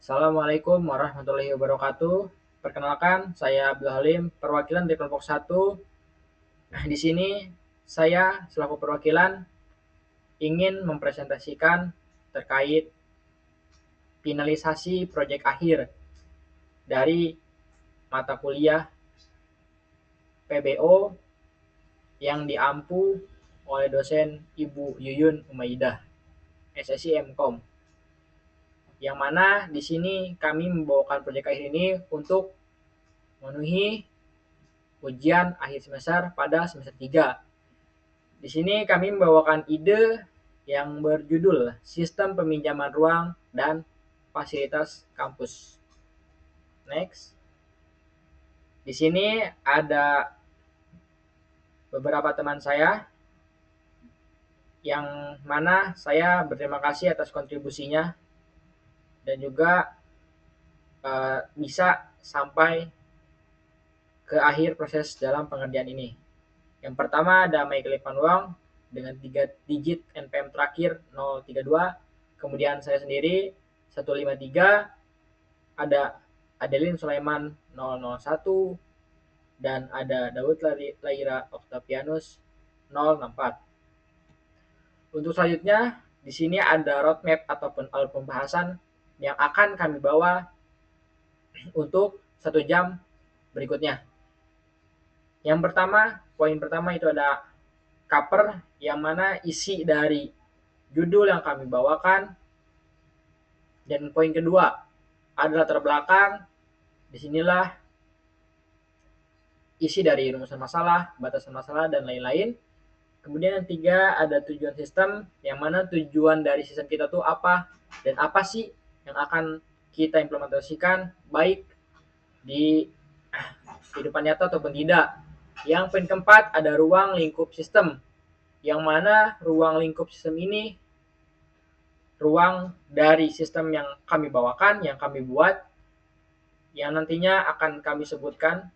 Assalamualaikum warahmatullahi wabarakatuh. Perkenalkan, saya Abdul Halim, perwakilan dari kelompok 1. Nah, di sini saya selaku perwakilan ingin mempresentasikan terkait finalisasi proyek akhir dari mata kuliah PBO yang diampu oleh dosen Ibu Yuyun Umaidah, SSI MKOM. Yang mana di sini kami membawakan proyek akhir ini untuk memenuhi ujian akhir semester pada semester 3. Di sini kami membawakan ide yang berjudul Sistem Peminjaman Ruang dan Fasilitas Kampus. Next. Di sini ada beberapa teman saya yang mana saya berterima kasih atas kontribusinya dan juga bisa sampai ke akhir proses dalam pengerjaan ini. Yang pertama ada Michael Ivan Wong dengan 3 digit NPM terakhir 032. Kemudian saya sendiri 153. Ada Adeline Sulaiman 001 dan ada Daud Laira Octavianus 064. Untuk selanjutnya di sini ada roadmap ataupun alur pembahasan yang akan kami bawa untuk 1 jam berikutnya. Yang pertama, poin pertama itu ada cover yang mana isi dari judul yang kami bawakan. Dan poin kedua adalah latar belakang. Disinilah isi dari rumusan masalah, batasan masalah, dan lain-lain. Kemudian yang tiga ada tujuan sistem, yang mana tujuan dari sistem kita tuh apa dan apa sih yang akan kita implementasikan baik di kehidupan nyata ataupun tidak. Yang poin keempat ada ruang lingkup sistem, yang mana ruang lingkup sistem ini ruang dari sistem yang kami bawakan, yang kami buat, yang nantinya akan kami sebutkan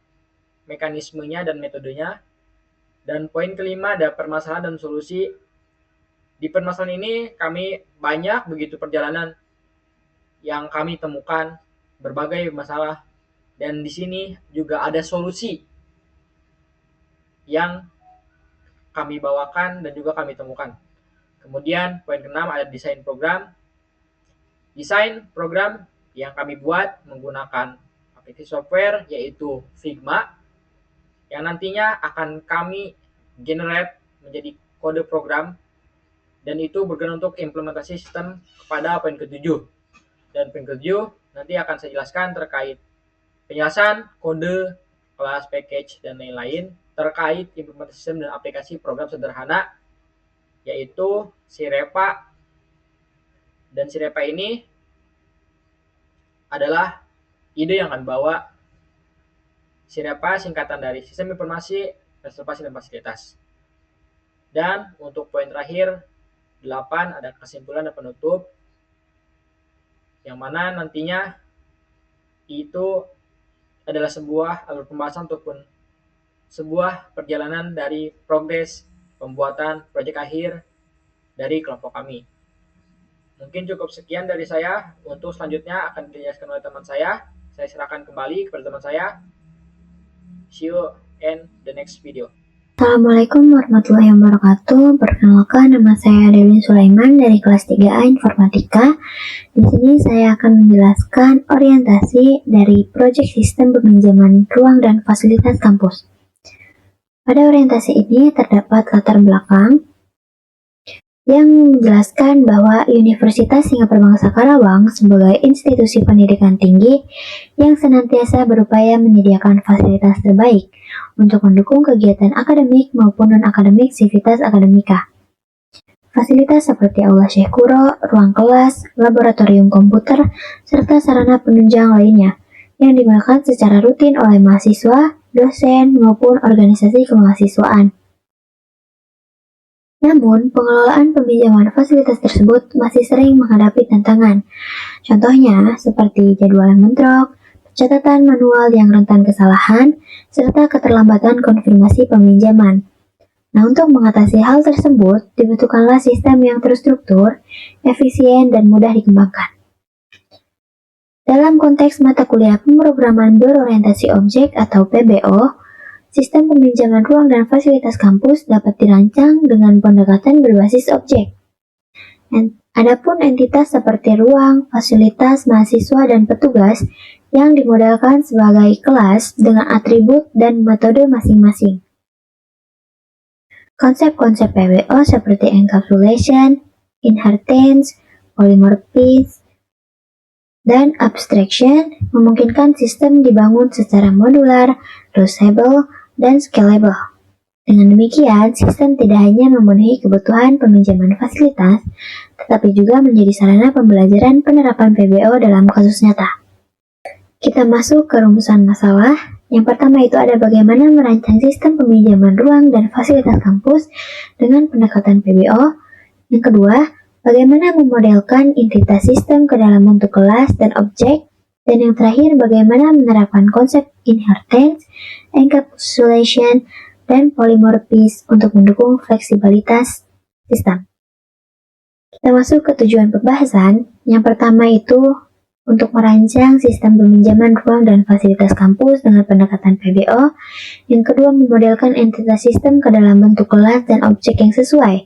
mekanismenya dan metodenya. Dan poin kelima ada permasalahan dan solusi. Di permasalahan ini kami banyak begitu perjalanan yang kami temukan, berbagai masalah, dan di sini juga ada solusi yang kami bawakan dan juga kami temukan. Kemudian poin keenam ada desain program. Desain program yang kami buat menggunakan aplikasi software yaitu Figma, yang nantinya akan kami generate menjadi kode program, dan itu berguna untuk implementasi sistem kepada poin ke-7. Dan poin ke-7 nanti akan saya jelaskan terkait penjelasan kode, kelas, package, dan lain-lain terkait implementasi sistem dan aplikasi program sederhana yaitu Sirepa. Dan Sirepa ini adalah ide yang akan bawa. Sirepa singkatan dari Sistem Informasi, Reservasi, dan Fasilitas. Dan untuk poin terakhir 8 ada kesimpulan dan penutup, yang mana nantinya itu adalah sebuah alur pembahasan ataupun sebuah perjalanan dari progres pembuatan proyek akhir dari kelompok kami. Mungkin cukup sekian dari saya. Untuk selanjutnya akan dijelaskan oleh teman saya. Saya serahkan kembali kepada teman saya. See you in the next video. Assalamualaikum warahmatullahi wabarakatuh. Perkenalkan, nama saya Adeline Sulaiman dari kelas 3A Informatika. Di sini saya akan menjelaskan orientasi dari proyek sistem peminjaman ruang dan fasilitas kampus. Pada orientasi ini terdapat latar belakang yang menjelaskan bahwa Universitas Singapura Bangsa Karawang sebagai institusi pendidikan tinggi yang senantiasa berupaya menyediakan fasilitas terbaik untuk mendukung kegiatan akademik maupun non-akademik sivitas akademika. Fasilitas seperti aula Syekh Kuro, ruang kelas, laboratorium komputer, serta sarana penunjang lainnya yang digunakan secara rutin oleh mahasiswa, dosen, maupun organisasi kemahasiswaan. Namun, pengelolaan peminjaman fasilitas tersebut masih sering menghadapi tantangan. Contohnya, seperti jadwal yang bentrok, catatan manual yang rentan kesalahan, serta keterlambatan konfirmasi peminjaman. Nah, untuk mengatasi hal tersebut, dibutuhkanlah sistem yang terstruktur, efisien, dan mudah dikembangkan. Dalam konteks mata kuliah pemrograman berorientasi objek atau PBO, sistem peminjaman ruang dan fasilitas kampus dapat dirancang dengan pendekatan berbasis objek. Adapun entitas seperti ruang, fasilitas, mahasiswa, dan petugas yang dimodelkan sebagai kelas dengan atribut dan metode masing-masing. Konsep-konsep PBO seperti encapsulation, inheritance, polymorphism, dan abstraction memungkinkan sistem dibangun secara modular, reusable, dan scalable. Dengan demikian, sistem tidak hanya memenuhi kebutuhan peminjaman fasilitas, tetapi juga menjadi sarana pembelajaran penerapan PBO dalam kasus nyata. Kita masuk ke rumusan masalah. Yang pertama itu ada bagaimana merancang sistem peminjaman ruang dan fasilitas kampus dengan pendekatan PBO. Yang kedua, bagaimana memodelkan entitas sistem ke dalam bentuk kelas dan objek. Dan yang terakhir, bagaimana menerapkan konsep inheritance, encapsulation, dan polymorphism untuk mendukung fleksibilitas sistem. Kita masuk ke tujuan pembahasan. Yang pertama itu untuk merancang sistem peminjaman ruang dan fasilitas kampus dengan pendekatan PBO. Yang kedua, memodelkan entitas sistem ke dalam bentuk kelas dan objek yang sesuai.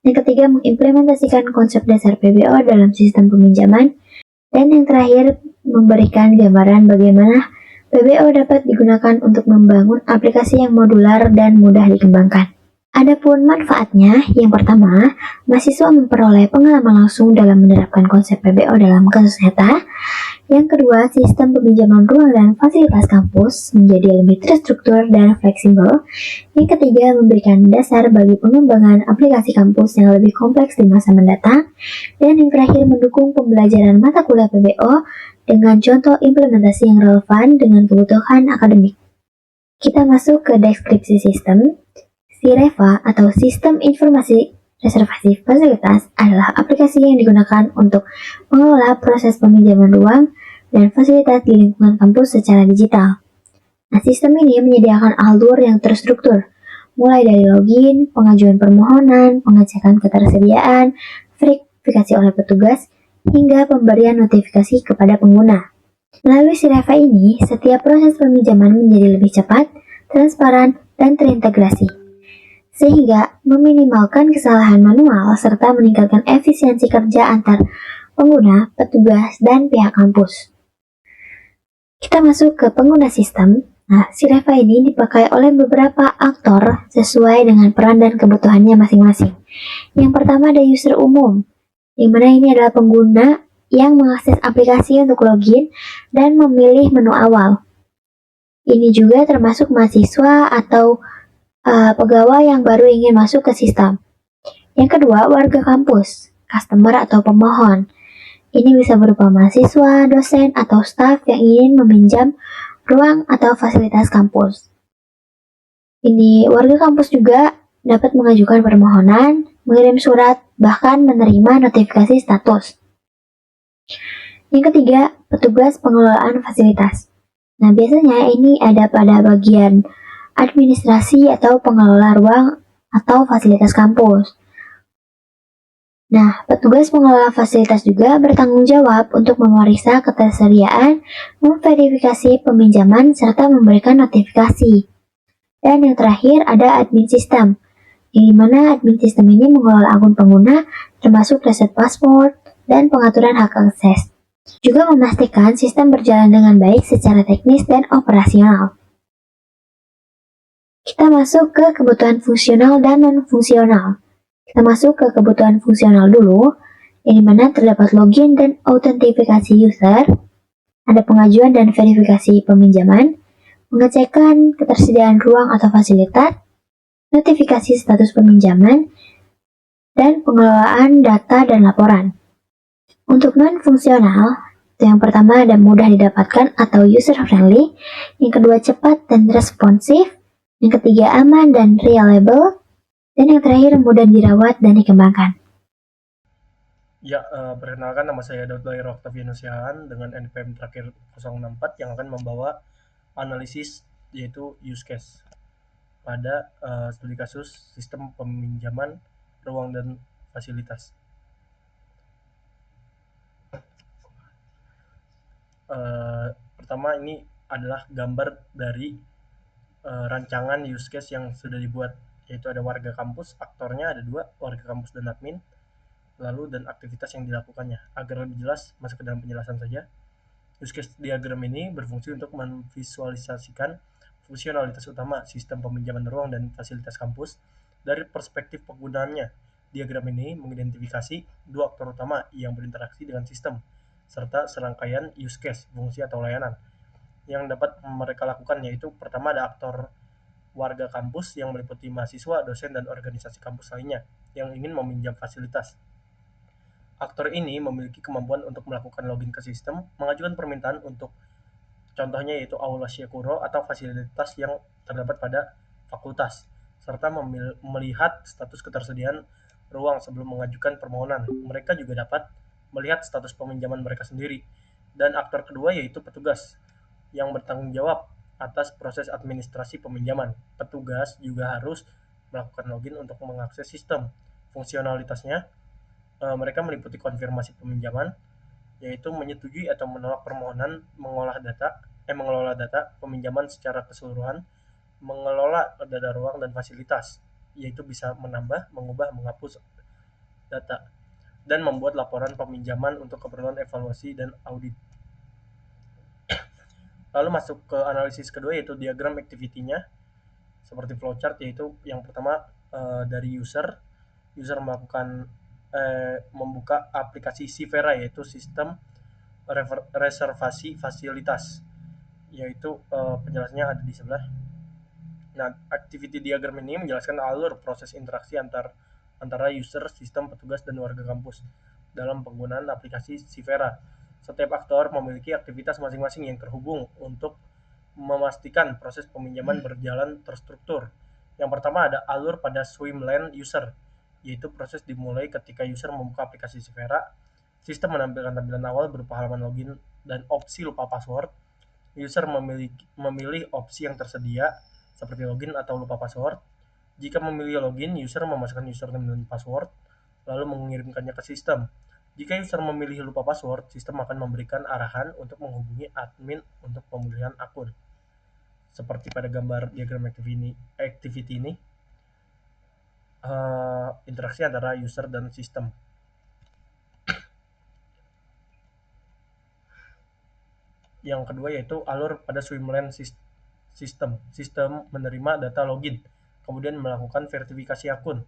Yang ketiga, mengimplementasikan konsep dasar PBO dalam sistem peminjaman. Dan yang terakhir, memberikan gambaran bagaimana PBO dapat digunakan untuk membangun aplikasi yang modular dan mudah dikembangkan. Adapun manfaatnya, yang pertama, mahasiswa memperoleh pengalaman langsung dalam menerapkan konsep PBO dalam kasus nyata. Yang kedua, sistem peminjaman ruang dan fasilitas kampus menjadi lebih terstruktur dan fleksibel. Yang ketiga, memberikan dasar bagi pengembangan aplikasi kampus yang lebih kompleks di masa mendatang. Dan yang terakhir, mendukung pembelajaran mata kuliah PBO dengan contoh implementasi yang relevan dengan kebutuhan akademik. Kita masuk ke deskripsi sistem. SIREFA atau Sistem Informasi Reservasi Fasilitas adalah aplikasi yang digunakan untuk mengelola proses peminjaman ruang dan fasilitas di lingkungan kampus secara digital. Nah, sistem ini menyediakan alur yang terstruktur, mulai dari login, pengajuan permohonan, pengecekan ketersediaan, verifikasi oleh petugas, hingga pemberian notifikasi kepada pengguna. Melalui SIREFA ini, setiap proses peminjaman menjadi lebih cepat, transparan, dan terintegrasi, sehingga meminimalkan kesalahan manual serta meningkatkan efisiensi kerja antar pengguna, petugas, dan pihak kampus. Kita masuk ke pengguna sistem. Nah, SIREFA ini dipakai oleh beberapa aktor sesuai dengan peran dan kebutuhannya masing-masing. Yang pertama ada user umum, di mana ini adalah pengguna yang mengakses aplikasi untuk login dan memilih menu awal. Ini juga termasuk mahasiswa atau pegawai yang baru ingin masuk ke sistem. Yang kedua, warga kampus, customer atau pemohon. Ini bisa berupa mahasiswa, dosen, atau staf yang ingin meminjam ruang atau fasilitas kampus. Ini warga kampus juga dapat mengajukan permohonan, mengirim surat, bahkan menerima notifikasi status. Yang ketiga, petugas pengelolaan fasilitas. Nah, biasanya ini ada pada bagian administrasi atau pengelola ruang atau fasilitas kampus. Nah, petugas pengelola fasilitas juga bertanggung jawab untuk memeriksa ketersediaan, memverifikasi peminjaman, serta memberikan notifikasi. Dan yang terakhir ada admin sistem, di mana admin sistem ini mengelola akun pengguna, termasuk reset password dan pengaturan hak akses. Juga memastikan sistem berjalan dengan baik secara teknis dan operasional. Kita masuk ke kebutuhan fungsional dan non-fungsional. Kita masuk ke kebutuhan fungsional dulu, yang dimana terdapat login dan autentifikasi user, ada pengajuan dan verifikasi peminjaman, pengecekan ketersediaan ruang atau fasilitas, notifikasi status peminjaman, dan pengelolaan data dan laporan. Untuk non-fungsional, yang pertama ada mudah didapatkan atau user-friendly, yang kedua cepat dan responsif, yang ketiga aman dan reliable, dan yang terakhir mudah dirawat dan dikembangkan. Ya, perkenalkan nama saya Daud Lahir Octavianus Siahaan dengan NPM terakhir 064 yang akan membawa analisis yaitu use case pada studi kasus sistem peminjaman ruang dan fasilitas. Pertama ini adalah gambar dari rancangan use case yang sudah dibuat, yaitu ada warga kampus, aktornya ada dua, warga kampus dan admin, lalu dan aktivitas yang dilakukannya. Agar lebih jelas, masuk ke dalam penjelasan saja. Use case diagram ini berfungsi untuk memvisualisasikan fungsionalitas utama sistem peminjaman ruang dan fasilitas kampus dari perspektif penggunaannya. Diagram ini mengidentifikasi dua aktor utama yang berinteraksi dengan sistem, serta serangkaian use case, fungsi atau layanan yang dapat mereka lakukan, yaitu pertama ada aktor warga kampus yang meliputi mahasiswa, dosen, dan organisasi kampus lainnya yang ingin meminjam fasilitas. Aktor ini memiliki kemampuan untuk melakukan login ke sistem, mengajukan permintaan untuk contohnya yaitu aula syekuro atau fasilitas yang terdapat pada fakultas, serta melihat status ketersediaan ruang sebelum mengajukan permohonan. Mereka juga dapat melihat status peminjaman mereka sendiri. Dan aktor kedua yaitu petugas yang bertanggung jawab atas proses administrasi peminjaman. Petugas juga harus melakukan login untuk mengakses sistem. Fungsionalitasnya, mereka meliputi konfirmasi peminjaman, yaitu menyetujui atau menolak permohonan, mengelola data peminjaman secara keseluruhan, mengelola data ruang dan fasilitas, yaitu bisa menambah, mengubah, menghapus data, dan membuat laporan peminjaman untuk keperluan evaluasi dan audit. Lalu masuk ke analisis kedua yaitu diagram activity-nya seperti flowchart, yaitu yang pertama dari user melakukan membuka aplikasi Sivera, yaitu sistem reservasi fasilitas, yaitu penjelasannya ada di sebelah. Nah, activity diagram ini menjelaskan alur proses interaksi antara user, sistem, petugas, dan warga kampus dalam penggunaan aplikasi Sivera. Setiap aktor memiliki aktivitas masing-masing yang terhubung untuk memastikan proses peminjaman berjalan terstruktur. Yang pertama ada alur pada swimlane user, yaitu proses dimulai ketika user membuka aplikasi Sivera. Sistem menampilkan tampilan awal berupa halaman login dan opsi lupa password. User memilih opsi yang tersedia, seperti login atau lupa password. Jika memilih login, user memasukkan username dan password, lalu mengirimkannya ke sistem. Jika user memilih lupa password, sistem akan memberikan arahan untuk menghubungi admin untuk pemulihan akun. Seperti pada gambar diagram activity ini, interaksi antara user dan sistem. Yang kedua yaitu alur pada swimlane sistem. Sistem menerima data login, kemudian melakukan verifikasi akun.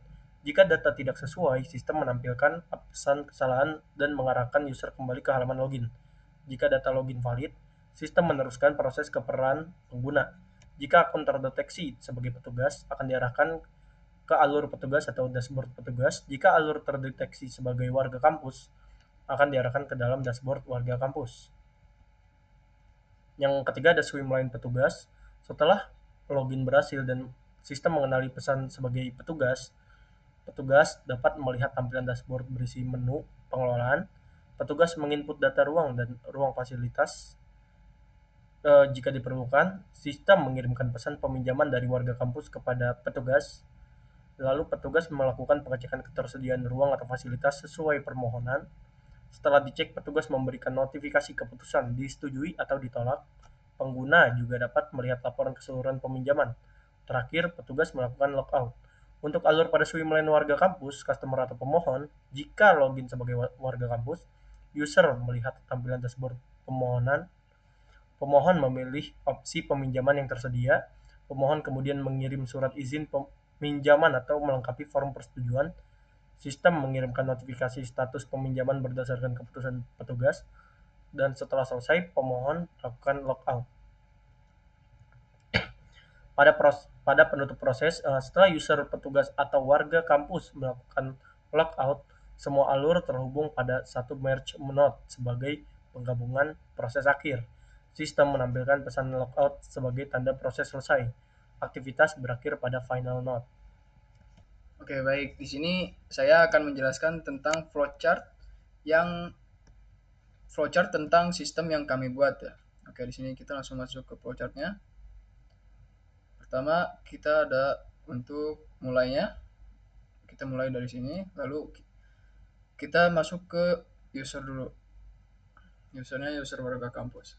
Jika data tidak sesuai, sistem menampilkan pesan kesalahan dan mengarahkan user kembali ke halaman login. Jika data login valid, sistem meneruskan proses ke peran pengguna. Jika akun terdeteksi sebagai petugas, akan diarahkan ke alur petugas atau dashboard petugas. Jika alur terdeteksi sebagai warga kampus, akan diarahkan ke dalam dashboard warga kampus. Yang ketiga ada swimlane petugas. Setelah login berhasil dan sistem mengenali pesan sebagai petugas, petugas dapat melihat tampilan dashboard berisi menu pengelolaan. Petugas menginput data ruang dan ruang fasilitas. Jika diperlukan, sistem mengirimkan pesan peminjaman dari warga kampus kepada petugas. Lalu petugas melakukan pengecekan ketersediaan ruang atau fasilitas sesuai permohonan. Setelah dicek, petugas memberikan notifikasi keputusan disetujui atau ditolak. Pengguna juga dapat melihat laporan keseluruhan peminjaman. Terakhir, petugas melakukan logout. Untuk alur pada swimlane warga kampus, customer atau pemohon, jika login sebagai warga kampus, user melihat tampilan dashboard pemohonan. Pemohon memilih opsi peminjaman yang tersedia. Pemohon kemudian mengirim surat izin peminjaman atau melengkapi form persetujuan. Sistem mengirimkan notifikasi status peminjaman berdasarkan keputusan petugas, dan setelah selesai, pemohon lakukan logout. Pada penutup proses, setelah user, petugas, atau warga kampus melakukan logout, semua alur terhubung pada satu merge node sebagai penggabungan proses akhir. Sistem menampilkan pesan logout sebagai tanda proses selesai. Aktivitas berakhir pada final node. Oke, baik. Di sini saya akan menjelaskan tentang flowchart tentang sistem yang kami buat ya. Oke, di sini kita langsung masuk ke flowchartnya. Pertama, kita ada untuk mulainya. Kita mulai dari sini, lalu kita masuk ke user dulu. Usernya user warga kampus.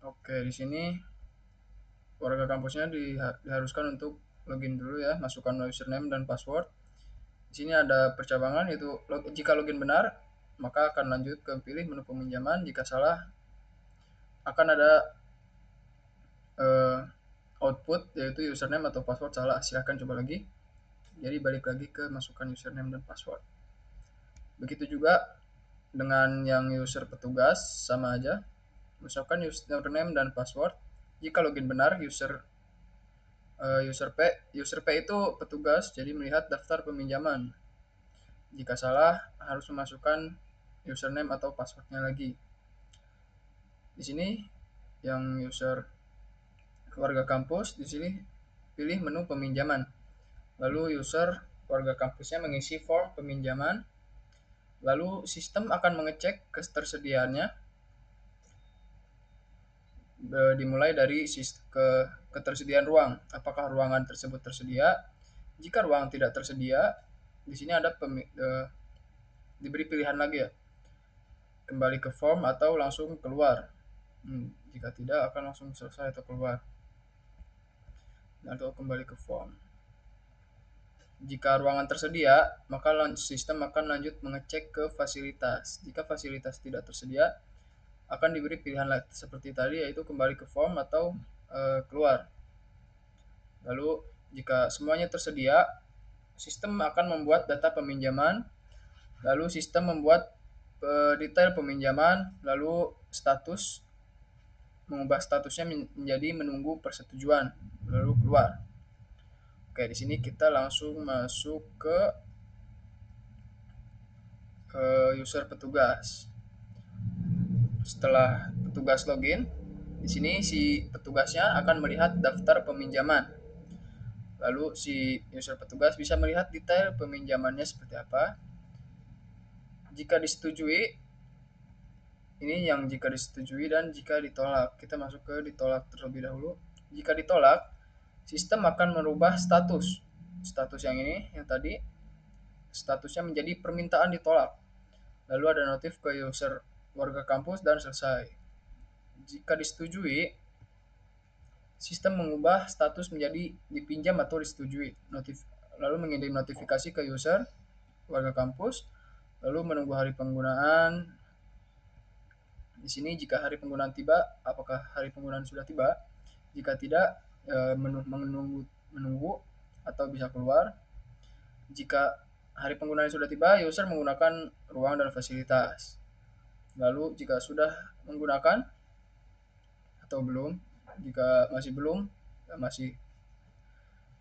Oke, di sini warga kampusnya diharuskan untuk login dulu ya, masukkan username dan password. Di sini ada percabangan, yaitu jika login benar, maka akan lanjut ke pilih menu peminjaman. Jika salah, akan ada output, yaitu username atau password salah. Silahkan coba lagi. Jadi balik lagi ke masukkan username dan password. Begitu juga dengan yang user petugas, sama aja. Masukkan username dan password. Jika login benar, user P itu petugas, jadi melihat daftar peminjaman. Jika salah, harus memasukkan username atau passwordnya lagi. Di sini yang user warga kampus, di sini pilih menu peminjaman. Lalu user warga kampusnya mengisi form peminjaman. Lalu sistem akan mengecek ketersediaannya, dimulai dari ketersediaan ruang. Apakah ruangan tersebut tersedia? Jika ruang tidak tersedia, di sini ada diberi pilihan lagi ya, kembali ke form atau langsung keluar. Jika tidak, akan langsung selesai atau keluar, atau kembali ke form. Jika ruangan tersedia, maka sistem akan lanjut mengecek ke fasilitas. Jika fasilitas tidak tersedia, akan diberi pilihan seperti tadi, yaitu kembali ke form atau keluar. Lalu jika semuanya tersedia, sistem akan membuat data peminjaman, lalu sistem membuat detail peminjaman, lalu mengubah statusnya menjadi menunggu persetujuan, lalu keluar. Oke, di sini kita langsung masuk ke user petugas. Setelah petugas login, di sini si petugasnya akan melihat daftar peminjaman. Lalu si user petugas bisa melihat detail peminjamannya seperti apa. Jika disetujui, ini yang jika disetujui dan jika ditolak. Kita masuk ke ditolak terlebih dahulu. Jika ditolak, sistem akan merubah status. Status yang ini, yang tadi, statusnya menjadi permintaan ditolak. Lalu ada notif ke user warga kampus dan selesai. Jika disetujui, sistem mengubah status menjadi dipinjam atau disetujui. Lalu mengirim notifikasi ke user warga kampus, lalu menunggu hari penggunaan. Di sini jika hari penggunaan tiba, apakah hari penggunaan sudah tiba? Jika tidak, menunggu atau bisa keluar. Jika hari penggunaan sudah tiba, user menggunakan ruang dan fasilitas. Lalu jika sudah menggunakan atau belum, jika masih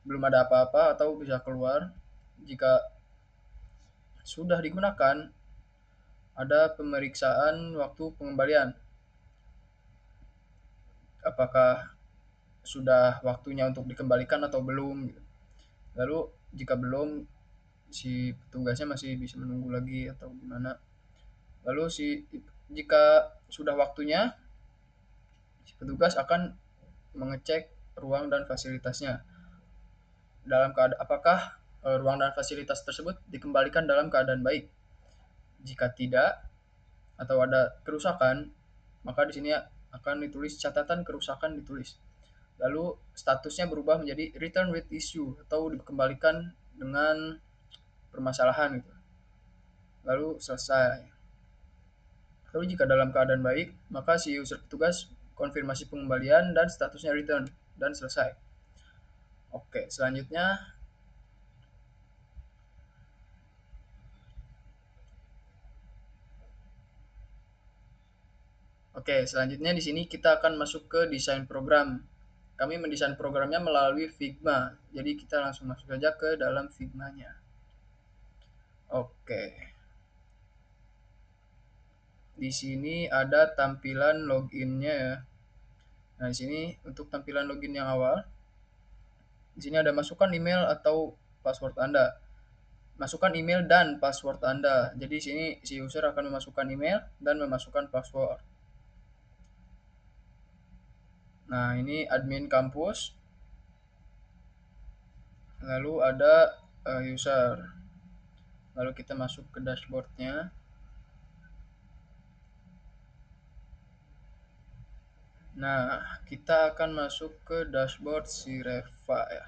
belum ada apa-apa atau bisa keluar. Jika sudah digunakan, ada pemeriksaan waktu pengembalian. Apakah sudah waktunya untuk dikembalikan atau belum. Lalu jika belum, si petugasnya masih bisa menunggu lagi atau gimana. Lalu jika sudah waktunya, si petugas akan mengecek ruang dan fasilitasnya. Apakah ruang dan fasilitas tersebut dikembalikan dalam keadaan baik. Jika tidak atau ada kerusakan, maka di sini akan ditulis catatan kerusakan ditulis. Lalu statusnya berubah menjadi return with issue atau dikembalikan dengan permasalahan gitu. Lalu selesai. Lalu jika dalam keadaan baik, maka si user petugas konfirmasi pengembalian dan statusnya return dan selesai. Oke, selanjutnya di sini kita akan masuk ke desain program. Kami mendesain programnya melalui Figma. Jadi kita langsung masuk saja ke dalam Figma-nya. Oke. Di sini ada tampilan login-nya ya. Nah, di sini untuk tampilan login yang awal, di sini ada masukkan email atau password Anda. Masukkan email dan password Anda. Jadi di sini si user akan memasukkan email dan memasukkan password. Nah, ini admin kampus. Lalu ada user. Lalu kita masuk ke dashboard-nya. Nah, kita akan masuk ke dashboard si Reva ya.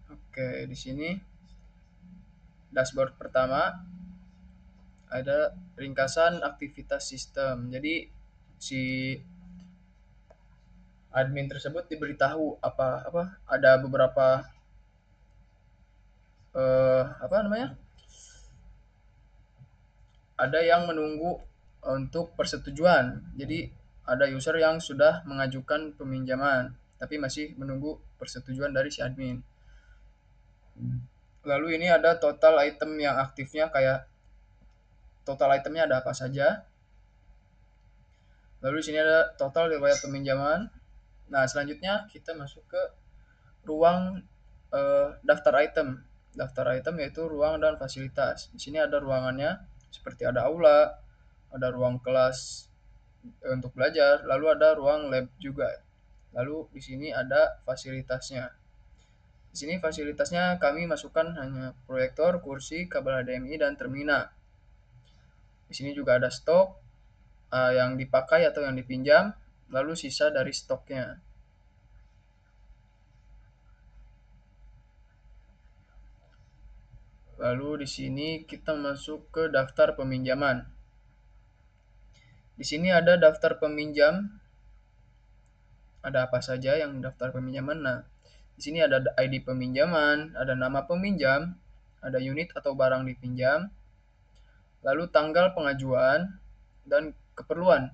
Oke, di sini dashboard pertama ada ringkasan aktivitas sistem. Jadi si admin tersebut diberitahu apa ada beberapa apa namanya? Ada yang menunggu untuk persetujuan. Jadi ada user yang sudah mengajukan peminjaman tapi masih menunggu persetujuan dari si admin. Lalu ini ada total item yang aktifnya, kayak total itemnya ada apa saja. Lalu di sini ada total riwayat peminjaman. Nah, selanjutnya kita masuk ke ruang daftar item. Daftar item yaitu ruang dan fasilitas. Di sini ada ruangannya seperti ada aula, ada ruang kelas untuk belajar, lalu ada ruang lab juga. Lalu di sini ada fasilitasnya. Di sini fasilitasnya kami masukkan hanya proyektor, kursi, kabel HDMI, dan terminal. Di sini juga ada stok yang dipakai atau yang dipinjam, lalu sisa dari stoknya. Lalu di sini kita masuk ke daftar peminjaman. Di sini ada daftar peminjam. Ada apa saja yang daftar peminjaman? Nah, di sini ada ID peminjaman, ada nama peminjam, ada unit atau barang dipinjam, lalu tanggal pengajuan dan keperluan.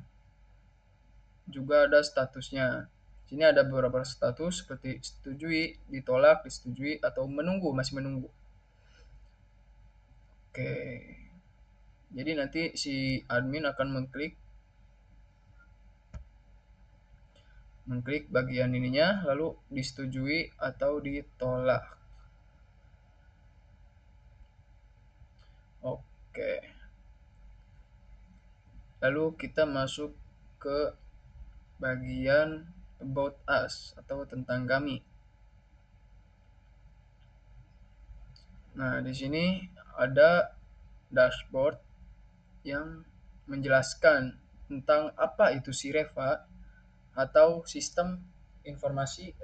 Juga ada statusnya. Di sini ada beberapa status seperti setujui, ditolak, disetujui, atau menunggu, masih menunggu. Oke. Jadi nanti si admin akan mengklik bagian ininya, lalu disetujui atau ditolak. Oke. Lalu kita masuk ke bagian about us atau tentang kami. Nah, di sini ada dashboard yang menjelaskan tentang apa itu si Reva atau sistem informasi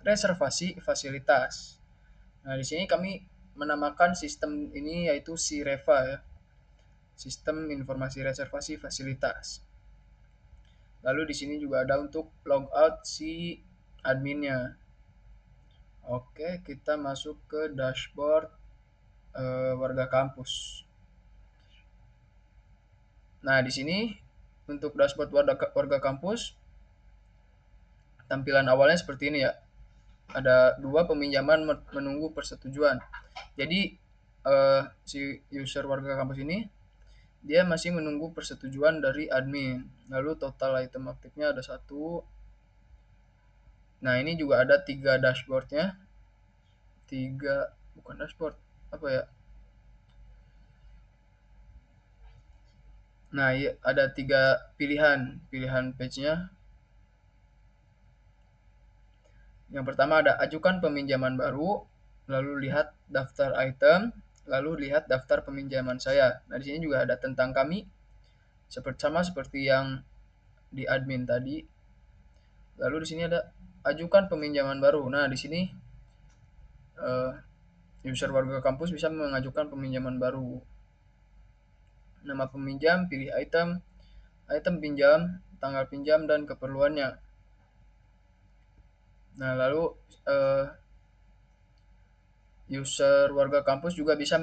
reservasi fasilitas. Nah, di sini kami menamakan sistem ini yaitu si Reva ya. Sistem informasi reservasi fasilitas. Lalu di sini juga ada untuk logout si adminnya. Oke, kita masuk ke dashboard warga kampus. Nah, di sini untuk dashboard warga kampus, tampilan awalnya seperti ini ya. Ada 2 peminjaman menunggu persetujuan. Jadi si user warga kampus ini dia masih menunggu persetujuan dari admin. Lalu total item aktifnya ada 1. Nah, ini juga ada 3 dashboardnya. 3 bukan dashboard, apa ya? Nah, iya, ada 3 pilihan page-nya. Yang pertama ada ajukan peminjaman baru, lalu lihat daftar item, lalu lihat daftar peminjaman saya. Nah, di sini juga ada tentang kami, seperti yang di admin tadi. Lalu di sini ada ajukan peminjaman baru. Nah, di sini user warga kampus bisa mengajukan peminjaman baru. Nama peminjam, pilih item pinjam, tanggal pinjam, dan keperluannya. Nah, lalu user warga kampus juga bisa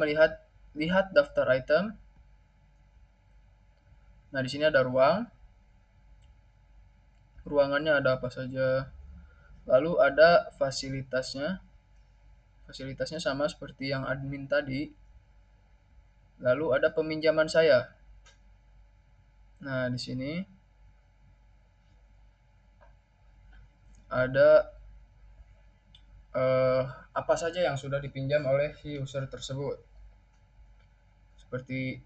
lihat daftar item. Nah, di sini ada ruangannya ada apa saja. Lalu ada fasilitasnya. Fasilitasnya sama seperti yang admin tadi. Lalu ada peminjaman saya. Nah, di sini ada apa saja yang sudah dipinjam oleh si user tersebut. Seperti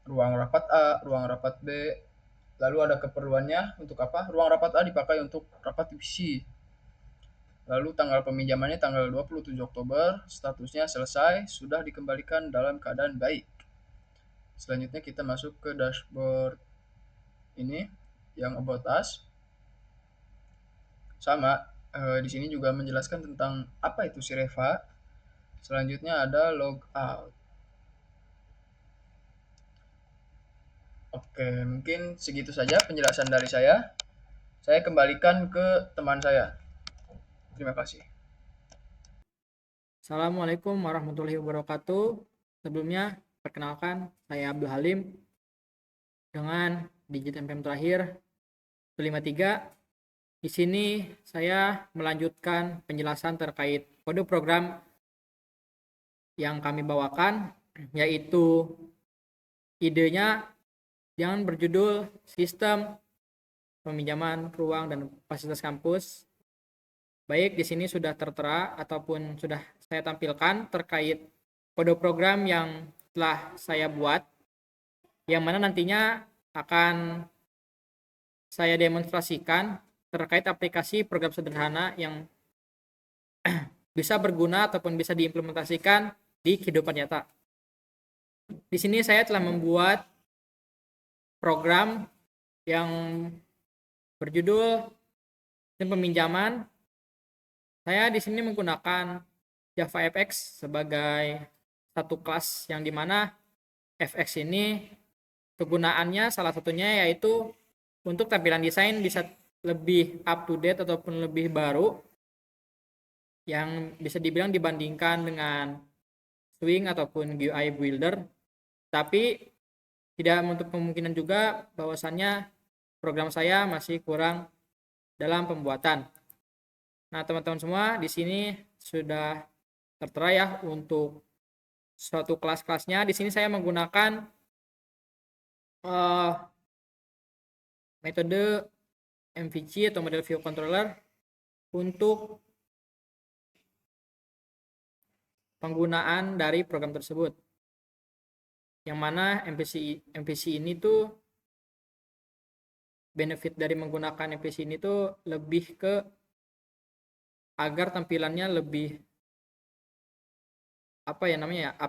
ruang rapat A, ruang rapat B. Lalu ada keperluannya untuk apa? Ruang rapat A dipakai untuk rapat divisi. Lalu tanggal peminjamannya tanggal 27 Oktober, statusnya selesai, sudah dikembalikan dalam keadaan baik. Selanjutnya kita masuk ke dashboard ini yang about us. Sama, di sini juga menjelaskan tentang apa itu Sireva. Selanjutnya ada logout. Oke, mungkin segitu saja penjelasan dari saya. Saya kembalikan ke teman saya. Terima kasih. Assalamualaikum warahmatullahi wabarakatuh. Sebelumnya, perkenalkan, saya Abdul Halim dengan digit NPM terakhir 153. Di sini saya melanjutkan penjelasan terkait kode program yang kami bawakan, yaitu idenya yang berjudul Sistem Peminjaman Ruang dan Fasilitas Kampus. Baik, di sini sudah tertera ataupun sudah saya tampilkan terkait kode program yang telah saya buat, yang mana nantinya akan saya demonstrasikan terkait aplikasi program sederhana yang bisa berguna ataupun bisa diimplementasikan di kehidupan nyata. Di sini saya telah membuat program yang berjudul sistem peminjaman. Saya di sini menggunakan Java FX sebagai satu kelas yang dimana FX ini kegunaannya salah satunya yaitu untuk tampilan desain bisa lebih up to date ataupun lebih baru, yang bisa dibilang dibandingkan dengan Swing ataupun GUI Builder. Tapi tidak menutup kemungkinan juga bahwasannya program saya masih kurang dalam pembuatan. Nah, teman-teman semua, di sini sudah tertera ya untuk suatu kelas-kelasnya. Di sini saya menggunakan metode MVC atau Model View Controller untuk penggunaan dari program tersebut. Yang mana MVC ini tuh benefit dari menggunakan MVC ini tuh lebih ke agar tampilannya lebih up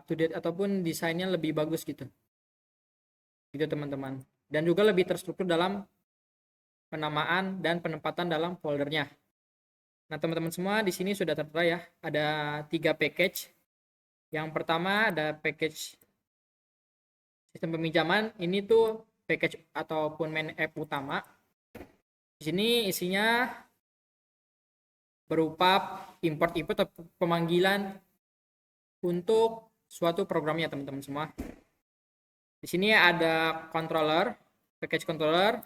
to date ataupun desainnya lebih bagus gitu teman-teman, dan juga lebih terstruktur dalam penamaan dan penempatan dalam foldernya. Nah, teman-teman semua, di sini sudah tertera ya, ada 3 package. Yang pertama ada package sistem peminjaman. Ini tuh package ataupun main app utama. Di sini isinya berupa import atau pemanggilan untuk suatu programnya, teman-teman semua. Di sini ada controller, package controller,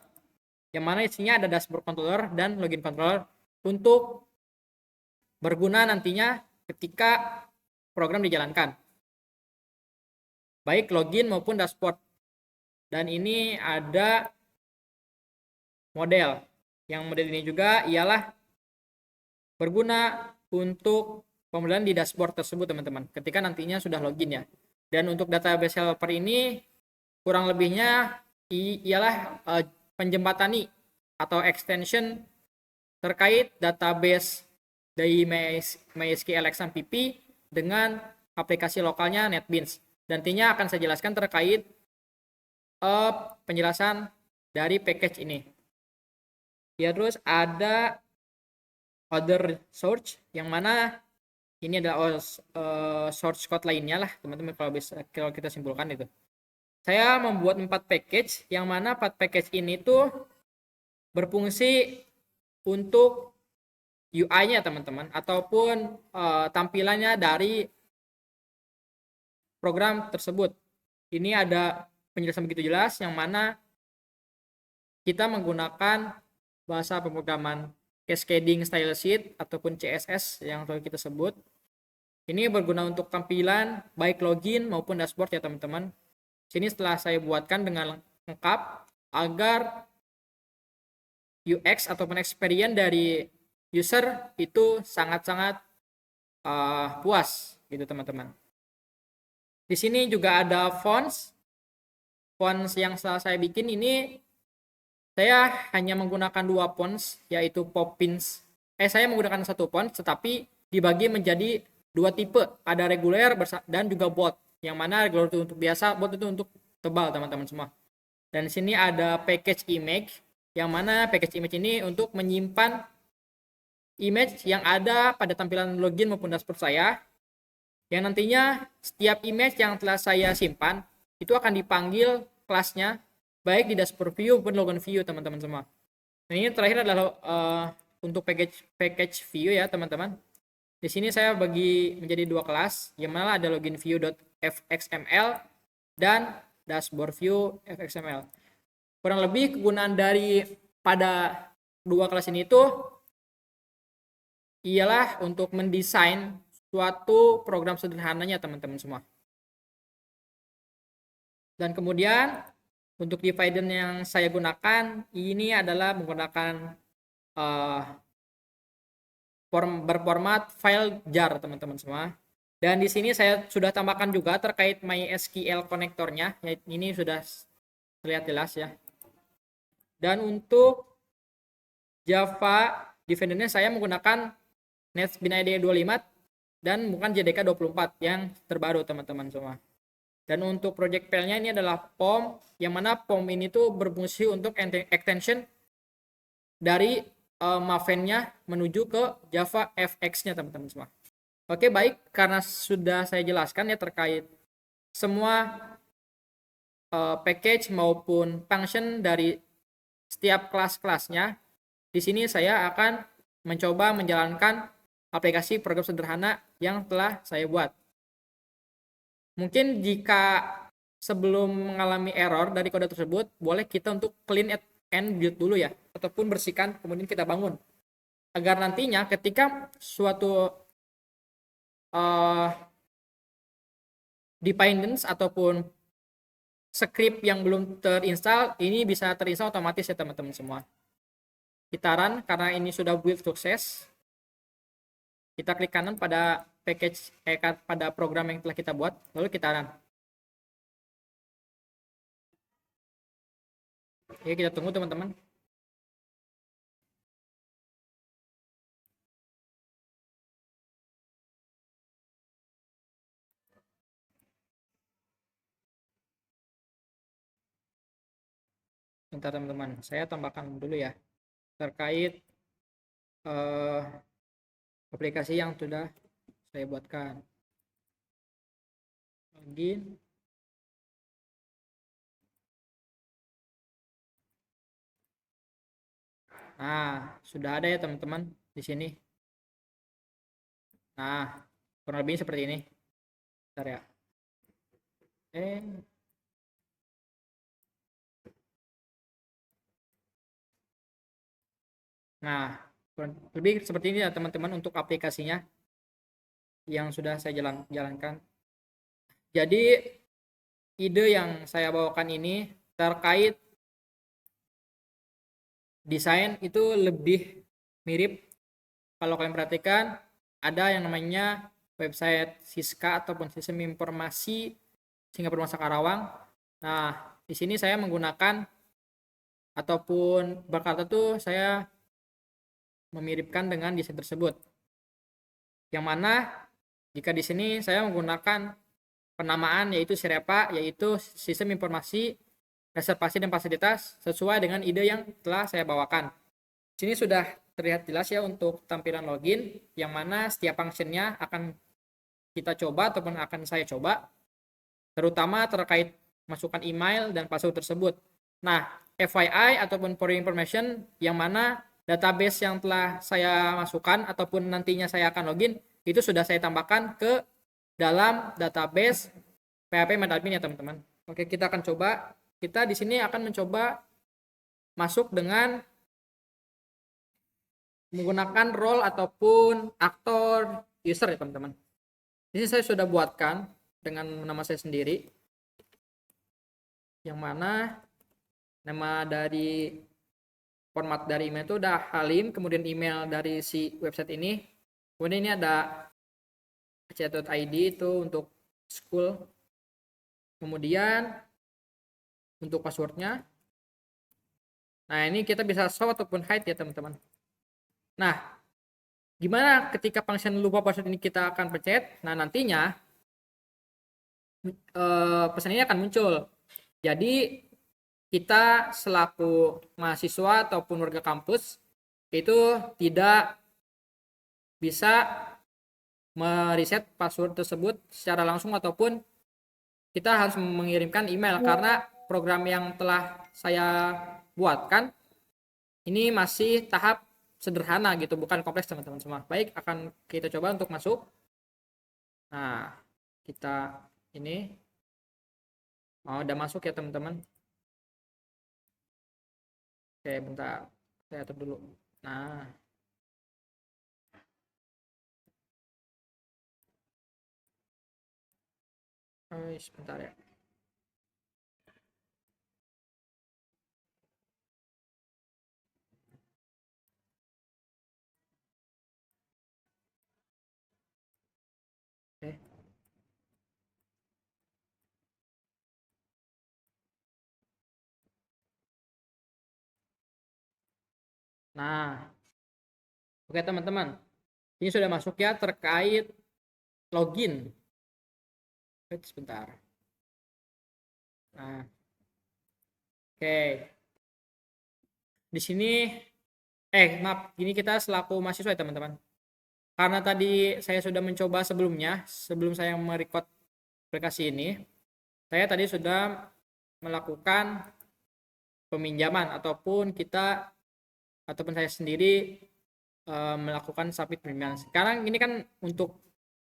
yang mana isinya ada dashboard controller dan login controller untuk berguna nantinya ketika program dijalankan, baik login maupun dashboard. Dan ini ada model, yang model ini juga ialah berguna untuk pemodelan di dashboard tersebut, teman-teman, ketika nantinya sudah login ya. Dan untuk database helper ini kurang lebihnya ialah penjembatani atau extension terkait database dari MySQL XMPP dengan aplikasi lokalnya NetBeans. Dan nantinya akan saya jelaskan terkait penjelasan dari package ini. Ya, terus ada other source, yang mana ini adalah source code lainnya lah, teman-teman, kalau kita simpulkan itu. Saya membuat 4 package, yang mana 4 package ini tuh berfungsi untuk UI-nya, teman-teman, ataupun tampilannya dari program tersebut. Ini ada penjelasan begitu jelas, yang mana kita menggunakan bahasa pemrograman Cascading Style Sheet ataupun CSS yang selalu kita sebut. Ini berguna untuk tampilan baik login maupun dashboard ya, teman-teman. Sini setelah saya buatkan dengan lengkap agar UX ataupun experience dari user itu sangat-sangat puas gitu, teman-teman. Di sini juga ada fonts yang setelah saya bikin ini, saya hanya menggunakan 2 fonts, yaitu Poppins saya menggunakan satu font, tetapi dibagi menjadi dua tipe, ada reguler dan juga bold. Yang mana reguler itu untuk biasa, bold itu untuk tebal teman-teman semua. Dan di sini ada package image, yang mana package image ini untuk menyimpan image yang ada pada tampilan login maupun dashboard saya, yang nantinya setiap image yang telah saya simpan itu akan dipanggil kelasnya baik di dashboard view maupun login view teman-teman semua. Nah, ini terakhir adalah untuk package view ya teman-teman. Di sini saya bagi menjadi dua kelas, yang mana ada login view.fxml dan dashboard view fxml. Kurang lebih kegunaan dari pada dua kelas ini itu ialah untuk mendesain suatu program sederhananya teman-teman semua. Dan kemudian untuk divider yang saya gunakan ini adalah menggunakan berformat file jar teman-teman semua. Dan di sini saya sudah tambahkan juga terkait MySQL konektornya, ini sudah terlihat jelas ya. Dan untuk Java Defender-nya saya menggunakan NetBeans IDE 25 dan bukan JDK 24 yang terbaru teman-teman semua. Dan untuk project file-nya ini adalah POM, yang mana POM ini tuh berfungsi untuk extension dari Maven-nya menuju ke Java FX-nya teman-teman semua. Oke, baik, karena sudah saya jelaskan ya terkait semua package maupun function dari setiap kelas-kelasnya, di sini saya akan mencoba menjalankan aplikasi program sederhana yang telah saya buat. Mungkin jika sebelum mengalami error dari kode tersebut, boleh kita untuk clean and build dulu ya, ataupun bersihkan kemudian kita bangun, agar nantinya ketika suatu dependence ataupun script yang belum terinstall ini bisa terinstall otomatis ya teman-teman semua. Kita run, karena ini sudah build sukses, kita klik kanan pada package pada program yang telah kita buat, lalu kita run. Oke, kita tunggu teman-teman. Bentar teman-teman, saya tambahkan dulu ya terkait aplikasi yang sudah saya buatkan. Login. Nah, sudah ada ya teman-teman di sini. Nah, kurang lebih seperti ini. Bentar ya. Nah, kurang lebih seperti ini ya teman-teman untuk aplikasinya yang sudah saya jalankan. Jadi ide yang saya bawakan ini terkait desain itu lebih mirip, kalau kalian perhatikan ada yang namanya website Siska ataupun sistem informasi Singapura Masa Karawang. Nah, di sini saya menggunakan ataupun berkata tuh saya memiripkan dengan desain tersebut. Yang mana jika di sini saya menggunakan penamaan yaitu SIREPA, yaitu sistem informasi reservasi dan fasilitas sesuai dengan ide yang telah saya bawakan. Sini sudah terlihat jelas ya untuk tampilan login, yang mana setiap functionnya akan kita coba ataupun akan saya coba, terutama terkait masukkan email dan password tersebut. Nah, FYI ataupun for information, yang mana database yang telah saya masukkan ataupun nantinya saya akan login, itu sudah saya tambahkan ke dalam database PHP MyAdmin ya teman-teman. Oke, kita akan coba. Kita di sini akan mencoba masuk dengan menggunakan role ataupun aktor user ya teman-teman. Ini saya sudah buatkan dengan nama saya sendiri, yang mana nama dari format dari email itu udah Halim, kemudian email dari si website ini, kemudian ini ada ac.id itu untuk school, kemudian untuk passwordnya. Nah, ini kita bisa show ataupun hide ya teman-teman. Nah, Gimana ketika function lupa password ini kita akan pencet? Nah, nantinya pesan ini akan muncul. Jadi kita selaku mahasiswa ataupun warga kampus itu tidak bisa mereset password tersebut secara langsung ataupun kita harus mengirimkan email karena program yang telah saya buatkan ini masih tahap sederhana gitu, bukan kompleks teman-teman semua. Baik, akan kita coba untuk masuk. Nah, kita ini udah masuk ya teman-teman. Oke, bentar, saya atur dulu. Nah, sebentar ya. Oke. Nah, oke teman-teman, ini sudah masuk ya terkait login. Wait, sebentar. Nah, oke. Di sini, maaf, ini kita selaku mahasiswa ya teman-teman. Karena tadi saya sudah mencoba sebelumnya, sebelum saya merecord aplikasi ini, saya tadi sudah melakukan peminjaman ataupun saya sendiri melakukan submit peminjaman. Sekarang ini kan untuk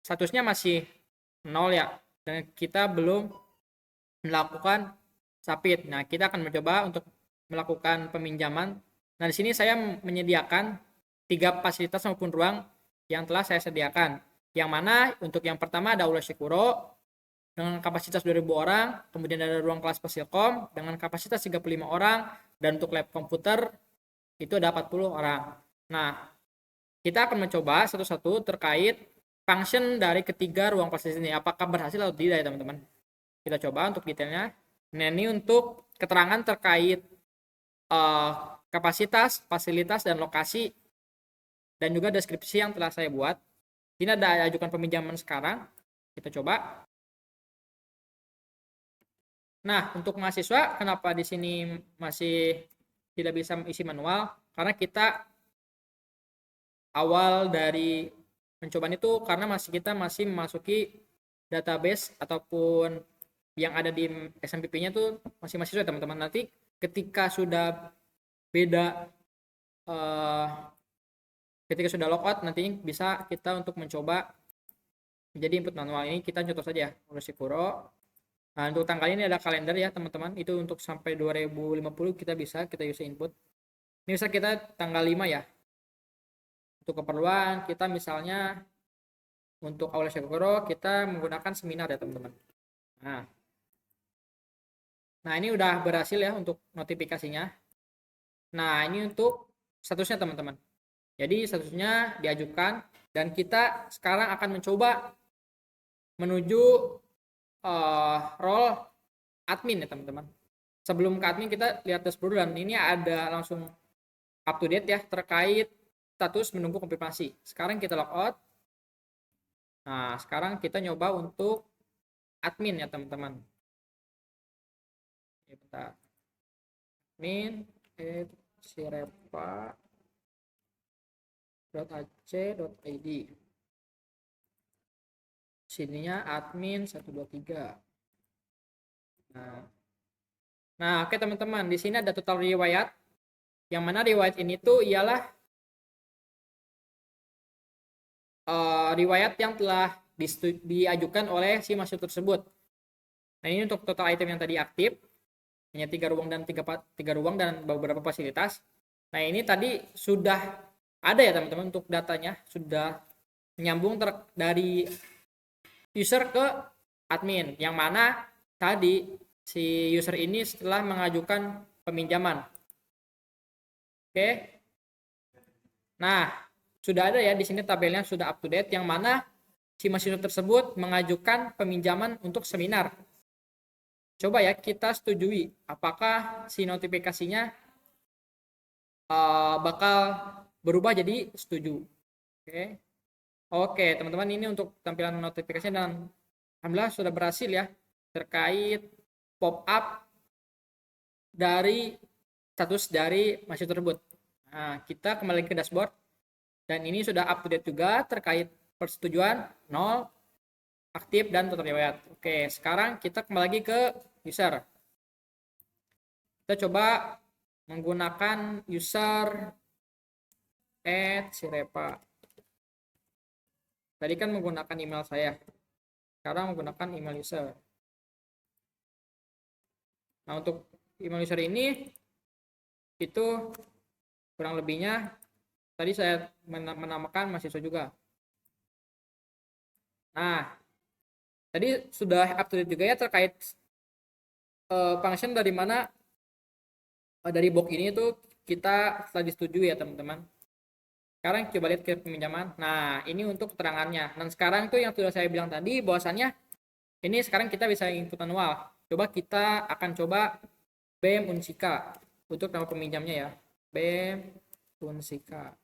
statusnya masih 0 ya, dan kita belum melakukan submit. Nah, kita akan mencoba untuk melakukan peminjaman. Nah, di sini saya menyediakan 3 fasilitas maupun ruang yang telah saya sediakan. Yang mana untuk yang pertama ada Aula Syekuro dengan kapasitas 2000 orang, kemudian ada ruang kelas Fasilkom dengan kapasitas 35 orang, dan untuk lab komputer itu ada 40 orang. Nah, kita akan mencoba satu-satu terkait function dari ketiga ruang fasilitas ini. Apakah berhasil atau tidak ya teman-teman? Kita coba untuk detailnya. Nah, ini untuk keterangan terkait kapasitas, fasilitas, dan lokasi, dan juga deskripsi yang telah saya buat. Ini ada ajukan peminjaman sekarang. Kita coba. Nah, untuk mahasiswa, kenapa di sini masih tidak bisa isi manual? Karena kita awal dari pencobaan itu karena kita masih memasuki database ataupun yang ada di SMPP-nya tuh masih mahasiswa teman-teman. Nanti ketika sudah beda ketika sudah logout nanti bisa kita untuk mencoba menjadi input manual. Ini kita contoh saja Syekuro. Nah, untuk tanggal ini ada kalender ya teman-teman, itu untuk sampai 2050 kita use input. Ini bisa kita tanggal 5 ya. Untuk keperluan kita misalnya untuk Aula Syekuro kita menggunakan seminar ya teman-teman. Nah, ini udah berhasil ya untuk notifikasinya. Nah, ini untuk statusnya teman-teman. Jadi statusnya diajukan dan kita sekarang akan mencoba menuju role admin ya teman-teman. Sebelum ke admin kita lihat dashboard dan ini ada langsung up to date ya terkait status menunggu konfirmasi. Sekarang kita logout. Nah, sekarang kita nyoba untuk admin ya teman-teman. Ya, bentar. Admin sirepa.ac.id. Sininya admin 123. Nah, oke teman-teman, di sini ada total riwayat. Yang mana riwayat ini tuh ialah riwayat yang telah diajukan oleh si mahasiswa tersebut. Nah, ini untuk total item yang tadi aktif, hanya 3 ruang dan 3 ruang dan beberapa fasilitas. Nah, ini tadi sudah ada ya teman-teman untuk datanya, sudah menyambung dari user ke admin, yang mana tadi si user ini setelah mengajukan peminjaman. Oke. Nah, sudah ada ya di sini tabelnya sudah up to date, yang mana si mahasiswa tersebut mengajukan peminjaman untuk seminar. Coba ya kita setujui apakah si notifikasinya bakal berubah jadi setuju. Oke. Oke, teman-teman, ini untuk tampilan notifikasi dan alhamdulillah sudah berhasil ya terkait pop up dari status dari mahasiswa tersebut. Nah, kita kembali ke dashboard dan ini sudah up to date juga terkait persetujuan 0, aktif dan total riwayat. Oke, sekarang kita kembali lagi ke user. Kita coba menggunakan user @sirepa. Tadi kan menggunakan email saya. Sekarang menggunakan email user. Nah, untuk email user ini itu kurang lebihnya tadi saya menamakan mahasiswa juga. Nah, tadi sudah up to date juga ya terkait function dari mana dari box ini tuh kita setelah disetujui ya teman-teman. Sekarang coba lihat ke peminjaman. Nah, ini untuk keterangannya. Dan sekarang tuh yang sudah saya bilang tadi bahwasannya ini sekarang kita bisa input manual. Coba kita akan coba BEM Unsika untuk nama peminjamnya ya. BEM Unsika.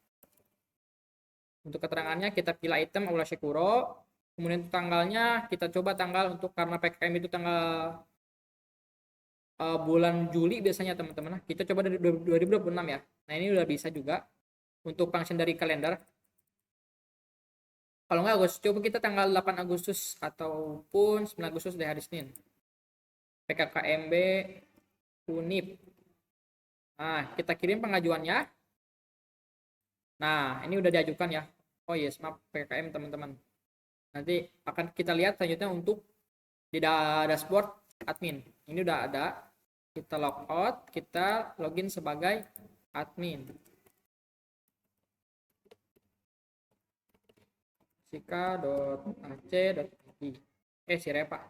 Untuk keterangannya kita pilih item Aula Syekuro. Kemudian tanggalnya kita coba tanggal untuk karena PKM itu tanggal bulan Juli biasanya teman-teman. Kita coba dari 2026 ya. Nah, ini udah bisa juga untuk function dari kalender. Kalau nggak Agustus, coba kita tanggal 8 Agustus ataupun 9 Agustus dari hari Senin. PKKMB Unip. Nah, kita kirim pengajuannya. Nah, ini udah diajukan ya. Oh yes, maaf PKKM teman-teman. Nanti akan kita lihat selanjutnya untuk di dashboard admin. Ini udah ada. Kita logout, kita login sebagai admin. sika.ac.id. Sirepa.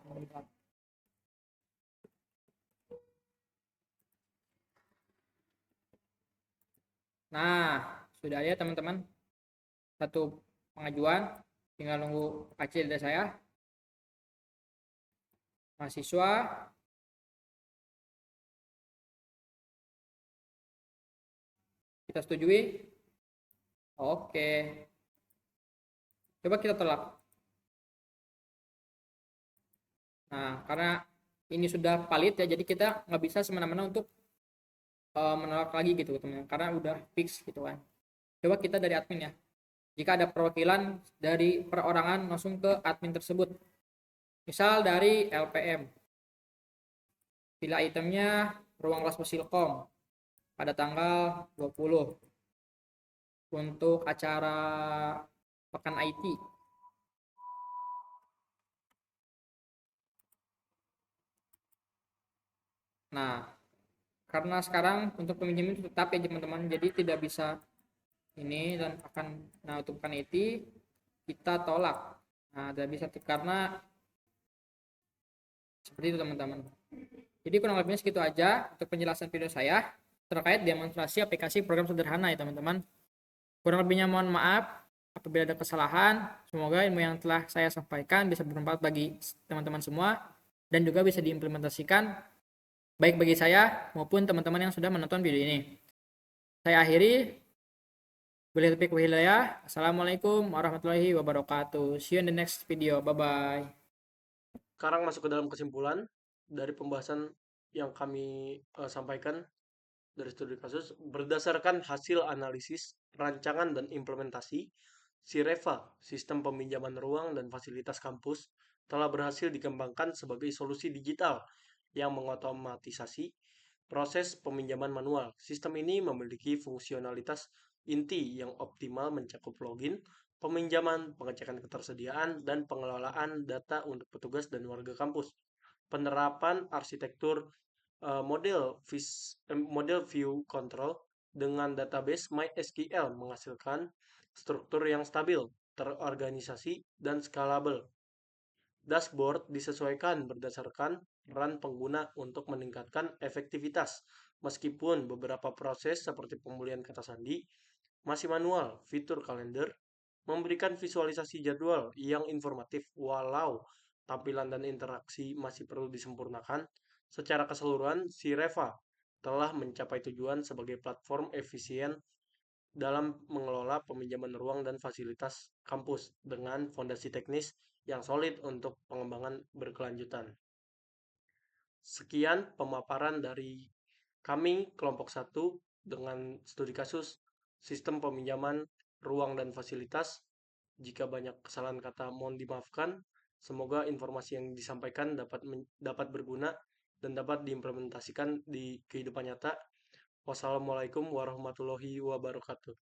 Nah, sudah ya teman-teman. Satu pengajuan, tinggal nunggu AC dari saya. Mahasiswa. Kita setujui. Oke. Coba kita tolak. Nah, karena ini sudah valid ya, jadi kita nggak bisa semena-mena untuk menolak lagi gitu teman-teman, karena udah fix gitu kan. Coba kita dari admin ya. Jika ada perwakilan dari perorangan langsung ke admin tersebut. Misal dari LPM. Pilih itemnya ruang kelas Posilkom pada tanggal 20 untuk acara Pekan IT. Nah, karena sekarang untuk peminjam itu tetap ya teman-teman, jadi tidak bisa ini dan akan untuk Pekan IT kita tolak. Nah, tidak bisa karena seperti itu teman-teman. Jadi kurang lebihnya segitu aja untuk penjelasan video saya terkait demonstrasi aplikasi program sederhana ya teman-teman. Kurang lebihnya mohon maaf apabila ada kesalahan. Semoga ilmu yang telah saya sampaikan bisa bermanfaat bagi teman-teman semua dan juga bisa diimplementasikan baik bagi saya maupun teman-teman yang sudah menonton video ini. Saya akhiri. Wabillahi taufiq wal hidayah. Assalamualaikum warahmatullahi wabarakatuh. See you in the next video. Bye-bye. Sekarang masuk ke dalam kesimpulan dari pembahasan yang kami sampaikan dari studi kasus berdasarkan hasil analisis, rancangan dan implementasi SIREVA, Sistem Peminjaman Ruang dan Fasilitas Kampus, telah berhasil dikembangkan sebagai solusi digital yang mengotomatisasi proses peminjaman manual. Sistem ini memiliki fungsionalitas inti yang optimal mencakup login, peminjaman, pengecekan ketersediaan, dan pengelolaan data untuk petugas dan warga kampus. Penerapan arsitektur model view control dengan database MySQL menghasilkan struktur yang stabil, terorganisasi, dan scalable. Dashboard disesuaikan berdasarkan peran pengguna untuk meningkatkan efektivitas, meskipun beberapa proses seperti pemulihan kata sandi masih manual. Fitur kalender memberikan visualisasi jadwal yang informatif, walau tampilan dan interaksi masih perlu disempurnakan. Secara keseluruhan, SIREVA telah mencapai tujuan sebagai platform efisien dalam mengelola peminjaman ruang dan fasilitas kampus dengan fondasi teknis yang solid untuk pengembangan berkelanjutan. Sekian pemaparan dari kami kelompok 1 dengan studi kasus sistem peminjaman ruang dan fasilitas. Jika banyak kesalahan kata mohon dimaafkan. Semoga informasi yang disampaikan dapat berguna dan dapat diimplementasikan di kehidupan nyata. Wassalamualaikum warahmatullahi wabarakatuh.